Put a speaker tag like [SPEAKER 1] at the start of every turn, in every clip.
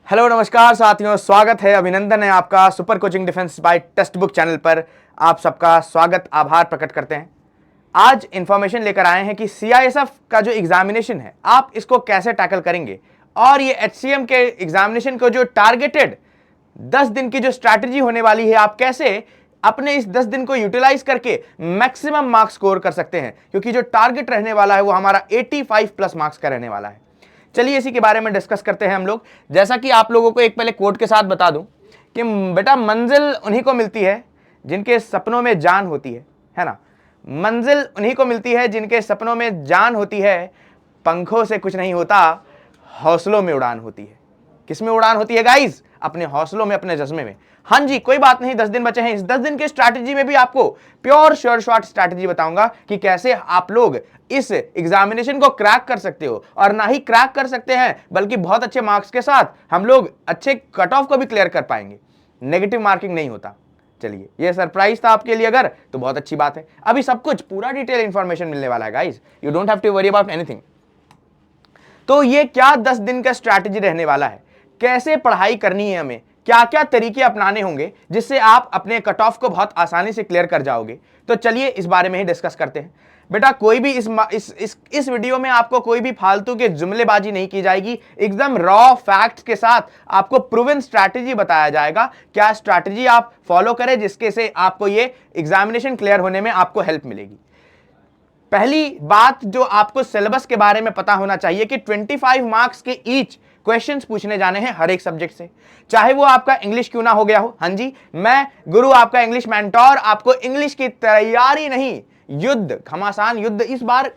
[SPEAKER 1] Hello नमस्कार साथियों, स्वागत है, अभिनंदन है आपका super coaching defence bye text book channel पर। आप सबका स्वागत, आभार प्रकट करते हैं। आज इंफॉर्मेशन लेकर आए हैं कि सीआईएसएफ का जो एग्जामिनेशन है आप इसको कैसे टैकल करेंगे, और ये एचसीएम के एग्जामिनेशन को जो टारगेटेड 10 दिन की जो स्ट्रैटेजी होने वाली है, आप कैसे अपने इस 10 दिन को यूटिलाइज करके मैक्सिमम मार्क्स स्कोर कर सकते हैं, क्योंकि जो टारगेट रहने वाला है वो हमारा 85 प्लस मार्क्स का रहने वाला है। चलिए इसी के बारे में डिस्कस करते हैं हम लोग। जैसा कि आप लोगों को एक पहले कोट के साथ बता दूं कि बेटा मंजिल उन्हीं को मिलती है जिनके सपनों में जान होती है ना। मंजिल उन्हीं को मिलती है जिनके सपनों में जान होती है। पंखों से कुछ नहीं होता, हौसलों में उड़ान होती है। किस में उड़ान होती है गाइस? अपने हौसलों में, अपने जज्बे में। हाँ जी, कोई बात नहीं, 10 दिन बचे हैं। इस 10 दिन के स्ट्रैटेजी में भी आपको प्योर श्योर शॉर्ट स्ट्रैटेजी बताऊंगा कि कैसे आप लोग इस एग्जामिनेशन को क्रैक कर सकते हो, और ना ही क्रैक कर सकते हैं बल्कि बहुत अच्छे मार्क्स के साथ हम लोग अच्छे कट ऑफ को भी क्लियर कर पाएंगे। नेगेटिव मार्किंग नहीं होता। चलिए, ये सरप्राइज था आपके लिए अगर, तो बहुत अच्छी बात है। अभी सब कुछ पूरा डिटेल इंफॉर्मेशन मिलने वाला है guys, you don't have to worry about anything. तो ये क्या 10 दिन का स्ट्रैटेजी रहने वाला है, कैसे पढ़ाई करनी है हमें, क्या क्या तरीके अपनाने होंगे जिससे आप अपने कट ऑफ को बहुत आसानी से क्लियर कर जाओगे। तो चलिए इस बारे में ही डिस्कस करते हैं। बेटा कोई भी इस वीडियो में आपको कोई भी फालतू के जुमलेबाजी नहीं की जाएगी। एकदम रॉ फैक्ट्स के साथ आपको प्रूवन स्ट्रैटेजी बताया जाएगा। क्या स्ट्रैटेजी आप फॉलो करें जिसके से आपको ये एग्जामिनेशन क्लियर होने में आपको हेल्प मिलेगी। पहली बात जो आपको सिलेबस के बारे में पता होना चाहिए कि 25 मार्क्स के ईच क्वेश्चंस पूछने जाने हैं हर एक सब्जेक्ट से, चाहे वो आपका इंग्लिश क्यों ना हो गया हो। हाँ जी, मैं गुरु आपका इंग्लिश मेंटोर आपको इंग्लिश की तैयारी नहीं, युद्ध, घमासान युद्ध इस बार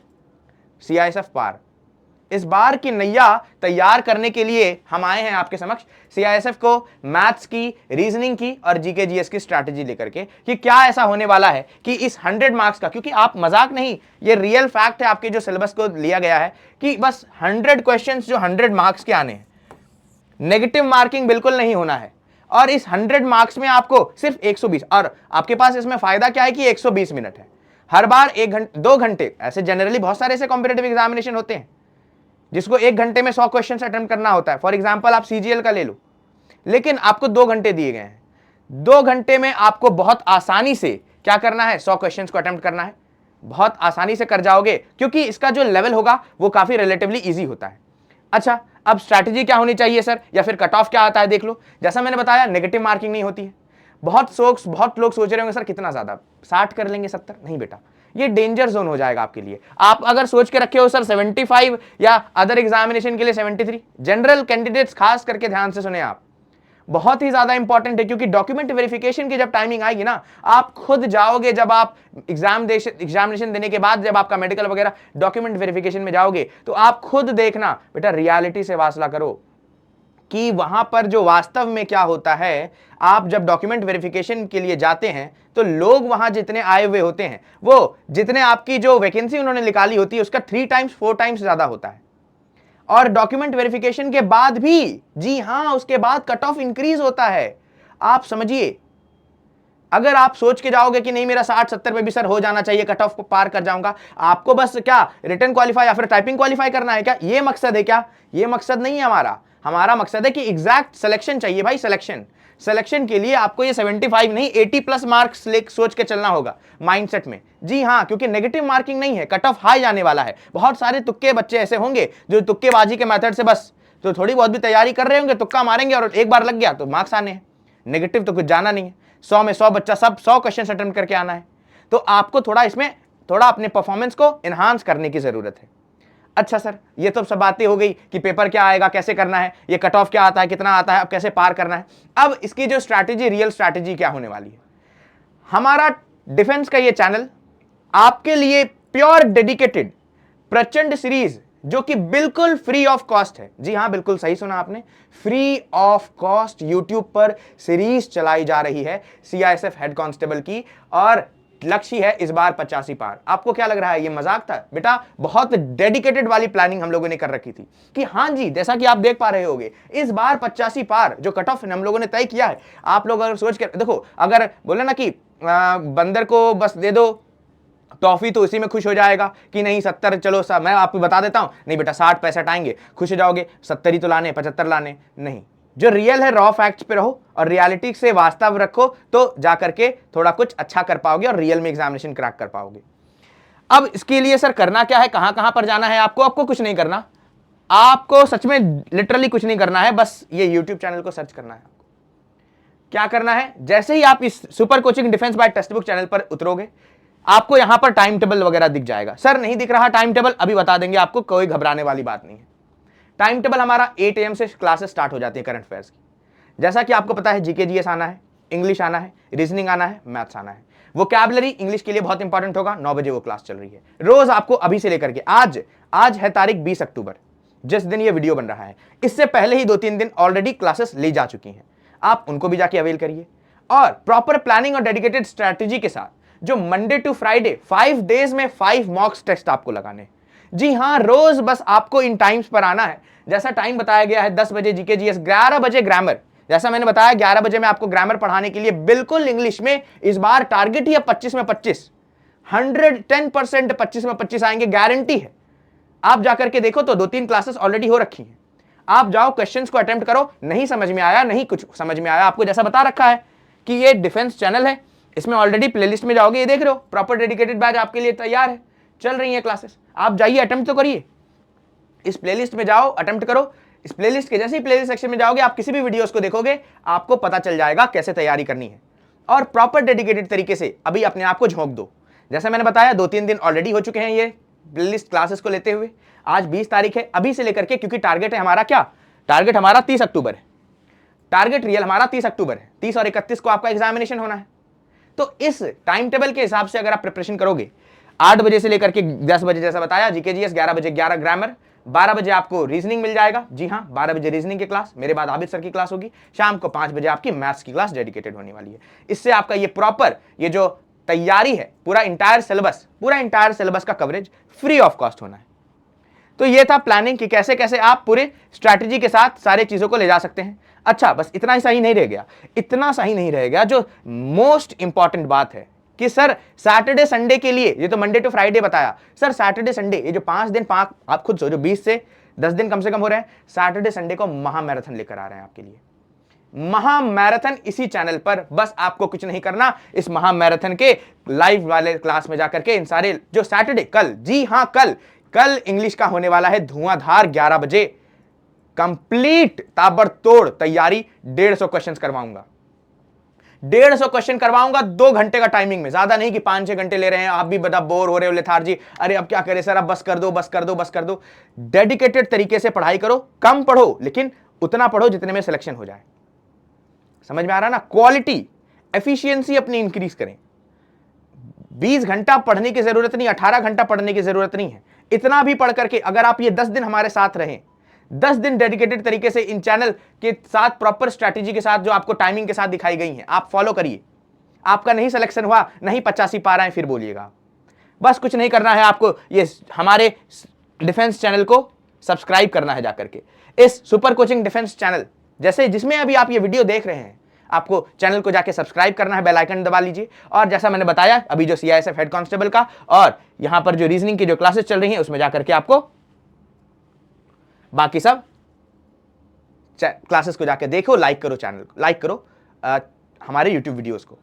[SPEAKER 1] सीआईएसएफ पार, इस बार की नैया तैयार करने के लिए हम आए हैं आपके समक्ष। सीआईएसएफ को मैथ्स की, रीजनिंग की और जीके जीएस की स्ट्रैटेजी लेकर के कि क्या ऐसा होने वाला है कि इस 100 मार्क्स का, क्योंकि आप मजाक नहीं, ये रियल फैक्ट है, आपके जो सिलेबस को लिया गया है कि बस 100 क्वेश्चंस जो 100 मार्क्स के आने हैं, नेगेटिव मार्किंग बिल्कुल नहीं होना है। और इस 100 मार्क्स में आपको सिर्फ 120, और आपके पास इसमें फायदा क्या है कि 120 मिनट है। हर बार 1 घंटे 2 घंटे, ऐसे जनरली बहुत सारे ऐसे कॉम्पिटेटिव एग्जामिनेशन होते हैं जिसको 1 घंटे में 100 क्वेश्चन अटेम्प्ट करना होता है। फॉर एग्जाम्पल आप सीजीएल का ले लो, लेकिन आपको 2 घंटे दिए गए हैं। 2 घंटे में आपको बहुत आसानी से क्या करना है, 100 क्वेश्चन को अटेम्प्ट करना है। बहुत आसानी से कर जाओगे, क्योंकि इसका जो लेवल होगा वो काफी रिलेटिवली इजी होता है। अच्छा, अब स्ट्रैटेजी क्या होनी चाहिए सर, या फिर कट ऑफ क्या आता है, देख लो। जैसा मैंने बताया, नेगेटिव मार्किंग नहीं होती है। बहुत लोग सोच रहे होंगे सर कितना ज्यादा, 60 कर लेंगे, 70 नहीं बेटा, ये डेंजर जोन हो जाएगा आपके लिए। आप अगर सोच के रखे हो सर 75 या अदर एग्जामिनेशन के लिए 73, जनरल कैंडिडेट्स खास करके ध्यान से सुने आप, बहुत ही ज्यादा इंपॉर्टेंट है। क्योंकि डॉक्यूमेंट वेरिफिकेशन की जब टाइमिंग आएगी ना, आप खुद जाओगे, जब आप एग्जामिनेशन देने के बाद जब आपका मेडिकल वगैरह डॉक्यूमेंट वेरिफिकेशन में जाओगे, तो आप खुद देखना बेटा, रियलिटी से वास्ता करो कि वहां पर जो वास्तव में क्या होता है। आप जब डॉक्यूमेंट वेरिफिकेशन के लिए जाते हैं तो लोग वहां जितने आए हुए होते हैं, वो जितने आपकी जो वैकेंसी उन्होंने निकाली होती है उसका 3 टाइम्स 4 टाइम्स ज्यादा होता है। और डॉक्यूमेंट वेरिफिकेशन के बाद भी, जी हां, उसके बाद कट ऑफ इंक्रीज होता है। आप समझिए, अगर आप सोच के जाओगे कि नहीं मेरा 60-70 में भी सर हो जाना चाहिए, कट ऑफ को पार कर जाऊंगा, आपको बस क्या रिटन क्वालिफाई या फिर टाइपिंग क्वालिफाई करना है क्या? ये मकसद है क्या? ये मकसद नहीं है हमारा। हमारा मकसद है कि एग्जैक्ट सिलेक्शन चाहिए भाई। सिलेक्शन के लिए आपको ये 75 नहीं 80 प्लस मार्क्स सोच के चलना होगा माइंडसेट में। जी हाँ, क्योंकि नेगेटिव मार्किंग नहीं है, कट ऑफ हाई जाने वाला है। बहुत सारे तुक्के बच्चे ऐसे होंगे जो तुक्केबाजी के मेथड से बस तो थोड़ी बहुत भी तैयारी कर रहे होंगे, तुक्का मारेंगे और एक बार लग गया तो मार्क्स आने हैं। नेगेटिव तो कुछ जाना नहीं है। 100 में 100 बच्चा सब 100 क्वेश्चन अटेम्प्ट करके आना है। तो आपको थोड़ा इसमें अपने परफॉर्मेंस को एनहांस करने की जरूरत है। अच्छा सर, ये तो सब बातें हो गई कि पेपर क्या आएगा, कैसे करना है, ये कट ऑफ क्या आता है, कितना आता है, अब कैसे पार करना है। अब इसकी जो स्ट्रैटेजी, रियल स्ट्रैटेजी क्या होने वाली है। हमारा डिफेंस का ये चैनल आपके लिए प्योर डेडिकेटेड प्रचंड सीरीज, जो कि बिल्कुल फ्री ऑफ कॉस्ट है। जी हां, बिल्कुल सही सुना आपने, फ्री ऑफ कॉस्ट यूट्यूब पर सीरीज चलाई जा रही है सीआईएसएफ हेड कांस्टेबल की, और लक्ष्य है इस बार 85 पार। आपको क्या लग रहा है ये मजाक था? बेटा बहुत डेडिकेटेड वाली प्लानिंग हम लोगों ने कर रखी थी कि हाँ जी, जैसा कि आप देख पा रहे होगे, इस बार 85 पार जो कट ऑफ हम लोगों ने तय किया है। आप लोग अगर सोच कर देखो, अगर बोले ना कि बंदर को बस दे दो टॉफी तो उसी में खुश हो जाएगा कि नहीं 70, चलो मैं आपको बता देता हूं, नहीं बेटा 60 65 आएंगे, खुश हो जाओगे, 70 ही तो लाने, 75 लाने नहीं। जो रियल है रॉ फैक्ट्स पे रहो और रियलिटी से वास्तव रखो, तो जाकर के थोड़ा कुछ अच्छा कर पाओगे और रियल में एग्जामिनेशन क्रैक कर पाओगे। अब इसके लिए सर करना क्या है, कहां कहां पर जाना है आपको कुछ नहीं करना, आपको सच में लिटरली कुछ नहीं करना है, बस ये यूट्यूब चैनल को सर्च करना है। आपको क्या करना है, जैसे ही आप इस super coaching defence bye text book channel पर उतरोगे, आपको यहां पर टाइम टेबल वगैरह दिख जाएगा। सर नहीं दिख रहा टाइम टेबल, अभी बता देंगे आपको, कोई घबराने वाली बात नहीं है। टाइम टेबल हमारा 8 AM से क्लासेस स्टार्ट हो जाती है करंट अफेयर्स की। जैसा कि आपको पता है जीके जीएस आना है, इंग्लिश आना है, रीजनिंग आना है, मैथ्स आना है। वोकैबुलरी इंग्लिश के लिए बहुत इंपॉर्टेंट होगा, 9 बजे वो क्लास चल रही है। रोज आपको अभी से लेकर के आज है तारीख 20 अक्टूबर, जिस दिन ये वीडियो बन रहा है, इससे पहले ही 2-3 दिन ऑलरेडी क्लासेस ली जा चुकी हैं। आप उनको भी जाके अवेल करिए और प्रॉपर प्लानिंग और डेडिकेटेड स्ट्रैटेजी के साथ जो मंडे टू फ्राइडे 5 डेज में 5 मॉक्स टेस्ट आपको लगाने। जी हां, रोज बस आपको इन टाइम्स पर आना है। जैसा टाइम बताया गया है 10 बजे जीके जीएस, 11 बजे ग्रामर। जैसा मैंने बताया 11 बजे मैं आपको ग्रामर पढ़ाने के लिए बिल्कुल इंग्लिश में, इस बार टारगेट ही है 25 में 25, 110% 25 में 25 आएंगे, गारंटी है। आप जाकर के देखो तो 2-3 क्लासेस ऑलरेडी हो रखी हैं। आप जाओ, क्वेश्चंस को अटेम्प्ट करो, नहीं समझ में आया, नहीं कुछ समझ में आया आपको, जैसा बता रखा है कि ये डिफेंस चैनल है, इसमें ऑलरेडी प्लेलिस्ट में जाओगे, ये देख रहे हो प्रॉपर डेडिकेटेड बैच आपके लिए तैयार है, चल रही है क्लासेस। आप जाइए, अटेम्प्ट तो करिए, इस प्लेलिस्ट में जाओ, अटेम्प्ट करो। इस प्लेलिस्ट के जैसे ही प्लेलिस्ट सेक्शन में जाओगे, आप किसी भी वीडियोस को देखोगे, आपको पता चल जाएगा कैसे तैयारी करनी है और प्रॉपर डेडिकेटेड तरीके से अभी अपने आप को झोंक दो। जैसा मैंने बताया 2-3 दिन ऑलरेडी हो चुके हैं ये प्लेलिस्ट क्लासेस को लेते हुए। आज 20 तारीख है, अभी से लेकर के, क्योंकि टारगेट है हमारा क्या, टारगेट हमारा 30 अक्टूबर है, टारगेट रियल हमारा 30 अक्टूबर है। 30 और 31 को आपका एग्जामिनेशन होना है। तो इस टाइम टेबल के हिसाब से अगर आप प्रिपरेशन करोगे, 8 बजे से लेकर के 10 बजे जैसा बताया जीके जीएस, 11 बजे 11 ग्रामर, 12 बजे आपको रीजनिंग मिल जाएगा। जी हां, 12 बजे रीजनिंग की क्लास, मेरे बाद आबिद सर की क्लास होगी। शाम को 5 बजे आपकी मैथ्स की क्लास डेडिकेटेड होने वाली है। इससे आपका ये प्रॉपर ये जो तैयारी है, पूरा इंटायर सिलेबस का कवरेज फ्री ऑफ कॉस्ट होना है। तो ये था प्लानिंग कि कैसे कैसे आप पूरे स्ट्रैटेजी के साथ सारे चीजों को ले जा सकते हैं। अच्छा, बस इतना ही सही नहीं रह गया, इतना सही नहीं रह गया, जो मोस्ट इंपॉर्टेंट बात है कि सर सैटरडे संडे के लिए, ये तो मंडे टू फ्राइडे बताया, सर सैटरडे संडे ये जो 5 दिन, आप खुद सोचो 20 से 10 दिन कम से कम हो रहे हैं, सैटरडे संडे को महा मैराथन लेकर आ रहे हैं आपके लिए। महा मैराथन इसी चैनल पर, बस आपको कुछ नहीं करना, इस महा मैराथन के लाइव वाले क्लास में जाकर के इन सारे जो सैटरडे, कल, जी हां कल इंग्लिश का होने वाला है धुआंधार 11 बजे, कंप्लीट ताबड़तोड़ तैयारी, 150 क्वेश्चन करवाऊंगा, 150 क्वेश्चन करवाऊंगा 2 घंटे का टाइमिंग में, ज्यादा नहीं कि 5-6 घंटे ले रहे हैं, आप भी बड़ा बोर हो रहे हो लेथार्जी, अरे अब क्या करें सर, अब बस कर दो। डेडिकेटेड तरीके से पढ़ाई करो, कम पढ़ो लेकिन उतना पढ़ो जितने में सिलेक्शन हो जाए। समझ में आ रहा ना, क्वालिटी एफिशिएंसी अपनी इंक्रीज करें। 20 घंटा पढ़ने की जरूरत नहीं, 18 घंटा पढ़ने की जरूरत नहीं है। इतना भी पढ़ करके अगर आप ये 10 दिन हमारे साथ रहें, 10 दिन डेडिकेटेड तरीके से इन चैनल के साथ प्रॉपर स्ट्रैटेजी के साथ जो आपको टाइमिंग के साथ दिखाई गई है, आप फॉलो करिए। आपका नहीं सिलेक्शन हुआ, नहीं 85 पा रहे हैं, फिर बोलिएगा। बस कुछ नहीं करना है आपको, ये हमारे डिफेंस चैनल को सब्सक्राइब करना है जाकर के। इस सुपर कोचिंग डिफेंस चैनल जैसे जिसमें अभी आप ये वीडियो देख रहे हैं, आपको चैनल को जाके सब्सक्राइब करना है, बेल आइकन दबा लीजिए। और जैसा मैंने बताया अभी जो सीआईएसएफ हेड कांस्टेबल का और यहां पर जो रीजनिंग की जो क्लासेस चल रही हैं, उसमें जाकर के आपको बाकी सब क्लासेस को जाके देखो, लाइक करो, चैनल को लाइक करो, हमारे यूट्यूब वीडियोस को।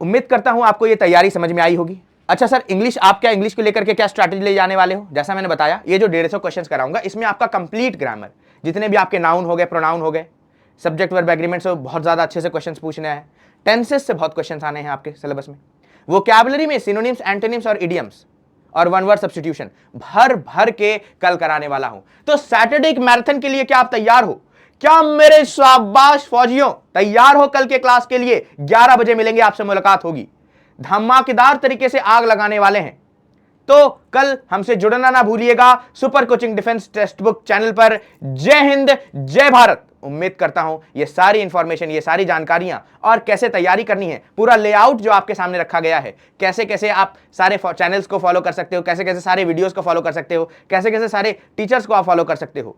[SPEAKER 1] उम्मीद करता हूं आपको ये तैयारी समझ में आई होगी। अच्छा सर, इंग्लिश आप क्या इंग्लिश को लेकर के क्या स्ट्रैटेजी ले जाने वाले हो? जैसा मैंने बताया, ये जो 150 क्वेश्चंस कराऊंगा, इसमें आपका कंप्लीट ग्रामर, जितने भी आपके नाउन हो गए, प्रोनाउन हो गए, सब्जेक्ट वर्ब एग्रीमेंट से बहुत ज्यादा अच्छे से क्वेश्चंस पूछने हैं, टेंसेस से बहुत क्वेश्चंस आने हैं आपके सिलेबस में, वोकैबुलरी में सिनोनिम्स, एंटोनिम्स और इडियम्स और वन वर्ड सब्स्टिट्यूशन भर के कल कराने वाला हूं। तो सैटरडे मैराथन के लिए क्या आप तैयार हो? क्या मेरे शाबाश फौजियों तैयार हो? कल के क्लास के लिए 11 बजे मिलेंगे, आपसे मुलाकात होगी, धमाकेदार तरीके से आग लगाने वाले हैं। तो कल हमसे जुड़ना ना भूलिएगा super coaching defence text book channel पर। जय हिंद, जय भारत। उम्मीद करता हूं ये सारी इंफॉर्मेशन, ये सारी जानकारियां और कैसे तैयारी करनी है, पूरा लेआउट जो आपके सामने रखा गया है, कैसे कैसे आप सारे चैनल्स को फॉलो कर सकते हो, कैसे कैसे सारे वीडियोस को फॉलो कर सकते हो, कैसे कैसे सारे टीचर्स को आप फॉलो कर सकते हो।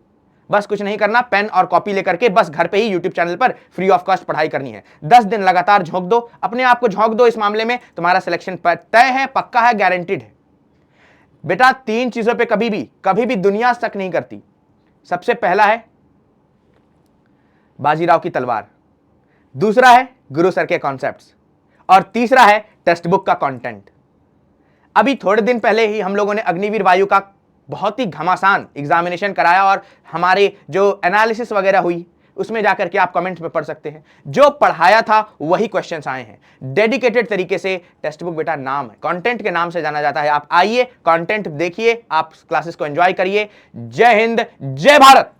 [SPEAKER 1] बस कुछ नहीं करना, पेन और कॉपी लेकर के बस घर पे ही यूट्यूब चैनल पर फ्री ऑफ कॉस्ट पढ़ाई करनी है। 10 दिन लगातार झोंक दो, अपने आप को झोंक दो, इस मामले में तुम्हारा सिलेक्शन तय है, पक्का है, गारंटीड है। बेटा 3 चीजों पे कभी भी दुनिया शक नहीं करती। सबसे पहला है बाजीराव की तलवार, दूसरा है गुरु सर के कॉन्सेप्ट्स और तीसरा है टेक्स्ट बुक का कंटेंट। अभी थोड़े दिन पहले ही हम लोगों ने अग्निवीर वायु का बहुत ही घमासान एग्जामिनेशन कराया और हमारे जो एनालिसिस वगैरह हुई उसमें जाकर के आप कमेंट्स में पढ़ सकते हैं। जो पढ़ाया था वही क्वेश्चंस आए हैं डेडिकेटेड तरीके से। टेक्स्ट बुक बेटा नाम है, कंटेंट के नाम से जाना जाता है। आप आइए, कंटेंट देखिए, आप क्लासेस को एंजॉय करिए। जय हिंद, जय भारत।